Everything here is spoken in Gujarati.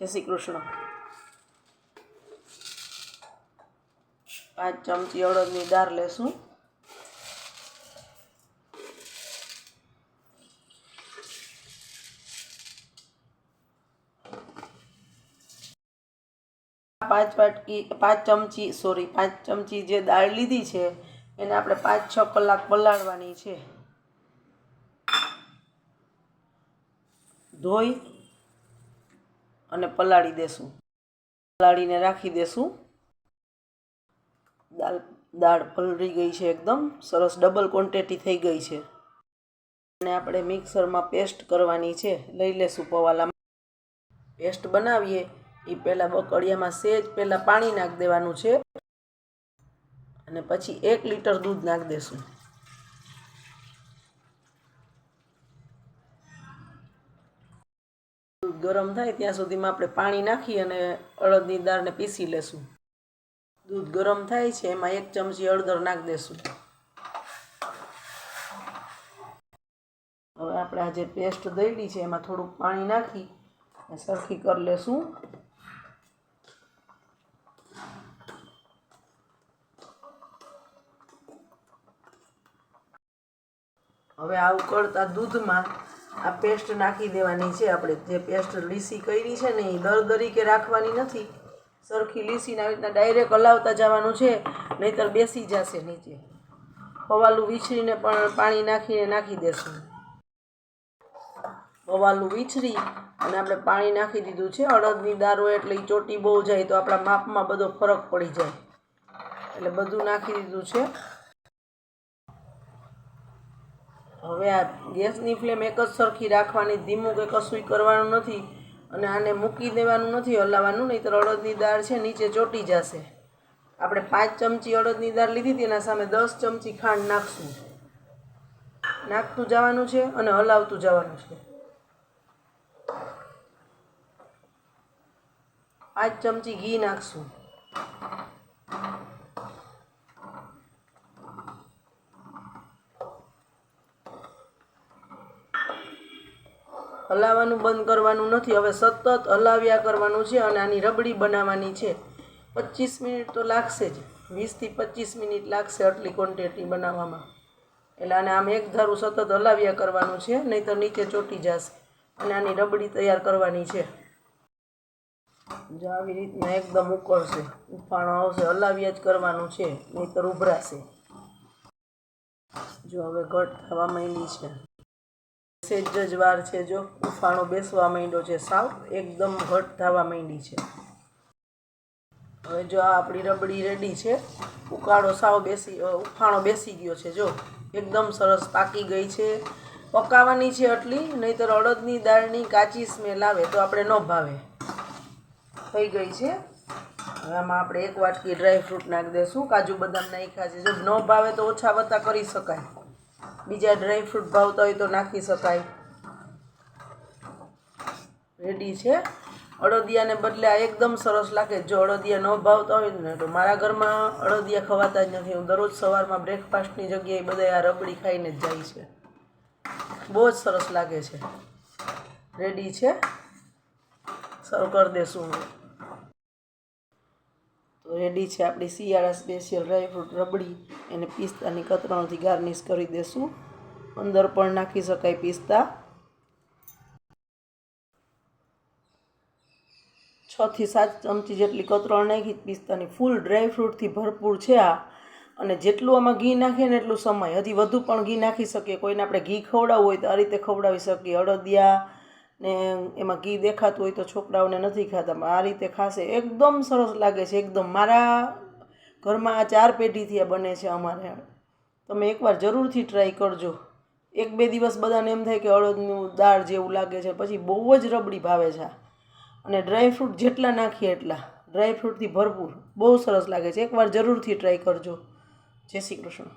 જય શ્રી કૃષ્ણ। 5 ચમચી અડદની દાળ લેશું। પાંચ ચમચી જે દાળ લીધી છે એને આપણે 5-6 કલાક પલાળવાની છે। ધોઈ અને પલાળી દેશું, પલાળીને રાખી દેશું। દાળ પલળી ગઈ છે, એકદમ સરસ ડબલ ક્વોન્ટિટી થઈ ગઈ છે અને આપણે મિક્સરમાં પેસ્ટ કરવાની છે। લઈ લેશું પવાલામાં। પેસ્ટ બનાવીએ એ પહેલાં બકડિયામાં સેજ પહેલાં પાણી નાખી દેવાનું છે અને પછી 1 લીટર દૂધ નાખી દેશું। દૂધ ગરમ થાય ત્યાં સુધીમાં આપણે પાણી નાખી અને અડદની દાળને પીસી લેશું। દૂધ ગરમ થાય છે એમાં 1 ચમચી હળદર નાખી દેશું। હવે આપણે આ જે પેસ્ટ દળી છે એમાં થોડુંક પાણી નાખી સરખી કરી લેશું। હવે આ ઉકળતા દૂધમાં આ પેસ્ટ નાખી દેવાની છે। આપણે જે પેસ્ટ લીસી કરી છે ને એ દરદરી કે રાખવાની નથી, સરખી લીસીને આવી રીતના ડાયરેક્ટ હલાવતા જવાનું છે, નહીંતર બેસી જશે નીચે। પવાલું વીછરીને પણ પાણી નાખીને નાખી દેશું। પવાલું વીછરી અને આપણે પાણી નાખી દીધું છે। અડદની દાળ હોય એટલે એ ચોટી બહુ જાય તો આપણા માપમાં બધો ફરક પડી જાય, એટલે બધું નાખી દીધું છે। હવે આ ગેસની ફ્લેમ એક જ સરખી રાખવાની, ધીમું કે કશું કરવાનું નથી અને આને મૂકી દેવાનું નથી, હલાવવાનું, નહીંતર અડદની દાળ છે નીચે ચોટી જશે। આપણે 5 ચમચી અડદની દાળ લીધી હતી એના સામે 10 ચમચી ખાંડ નાખશું। નાખતું જવાનું છે અને હલાવતું જવાનું છે। 5 ચમચી ઘી નાખશું। હલાવવાનું બંધ કરવાનું નથી, હવે સતત હલાવ્યા કરવાનું છે અને આની રબડી બનાવવાની છે। 25 મિનિટ તો લાગશે જ, 20 થી 25 મિનિટ લાગશે આટલી ક્વોન્ટિટી બનાવવામાં, એટલે આને આમ એક ધારું સતત હલાવ્યા કરવાનું છે, નહીંતર નીચે ચોટી જશે અને આની રબડી તૈયાર કરવાની છે। જો આવી રીતના એકદમ ઉકળશે, ઉફાણો આવશે, હલાવ્યા જ કરવાનું છે, નહીંતર ઉભરાશે। જો હવે ઘટ થવા માંડી છે, સેજ જ વાર છે, જો ઉફાણો બેસવા માંડ્યો છે, સાવ એકદમ ઘટ થવા માંડી છે। હવે જો આ આપણી રબડી રેડી છે, ઉફાણો બેસી ગયો છે, જો એકદમ સરસ પાકી ગઈ છે। પકાવવાની છે આટલી, નહીંતર અડદની દાળની કાચી સ્મેલ આવે તો આપણે ન ભાવે। થઈ ગઈ છે। હવે આમાં આપણે 1 વાટકી ડ્રાયફ્રૂટ નાખી દઈશું, કાજુ બદામ નાખ્યા છે। જો ન ભાવે તો ઓછા વત્તા કરી શકાય, બીજા ડ્રાયફ્રૂટ ભાવતા હોય તો નાખી શકાય। રેડી છે। અડદિયાને બદલે આ એકદમ સરસ લાગે। જો અડદિયા ન ભાવતા હોય ને તો મારા ઘરમાં અડદિયા ખવાતા જ નથી, હું દરરોજ સવારમાં બ્રેકફાસ્ટની જગ્યાએ બધા આ રબડી ખાઈને જ જાય છે, બહુ જ સરસ લાગે છે। રેડી છે, સર્વ કરી દેશું। તો રેડી છે આપણી શિયાળા સ્પેશિયલ ડ્રાયફ્રૂટ રબડી, એને પિસ્તાની કતરણથી ગાર્નિશ કરી દેશું। અંદર પણ નાખી શકાય પિસ્તા। 6 થી 7 ચમચી જેટલી કતરણ નાખી પિસ્તાની, ફૂલ ડ્રાયફ્રૂટથી ભરપૂર છે આ, અને જેટલું આમાં ઘી નાખીએ ને એટલું સમય, હજી વધુ પણ ઘી નાખી શકીએ। કોઈને આપણે ઘી ખવડાવવું હોય તો આ રીતે ખવડાવી શકીએ। અડદિયા ને એમાં ઘી દેખાતું હોય તો છોકરાઓને નથી ખાતા, આ રીતે ખાશે, એકદમ સરસ લાગે છે એકદમ। મારા ઘરમાં આ 4 પેઢીથી આ બને છે અમારે। તમે એકવાર જરૂરથી ટ્રાય કરજો। 1-2 દિવસ બધાને એમ થાય કે અડદનું દાળ જેવું લાગે છે, પછી બહુ જ રબડી ભાવે છે। અને ડ્રાયફ્રૂટ જેટલા નાખીએ એટલા, ડ્રાયફ્રૂટથી ભરપૂર, બહુ સરસ લાગે છે। એકવાર જરૂરથી ટ્રાય કરજો। જય શ્રી કૃષ્ણ।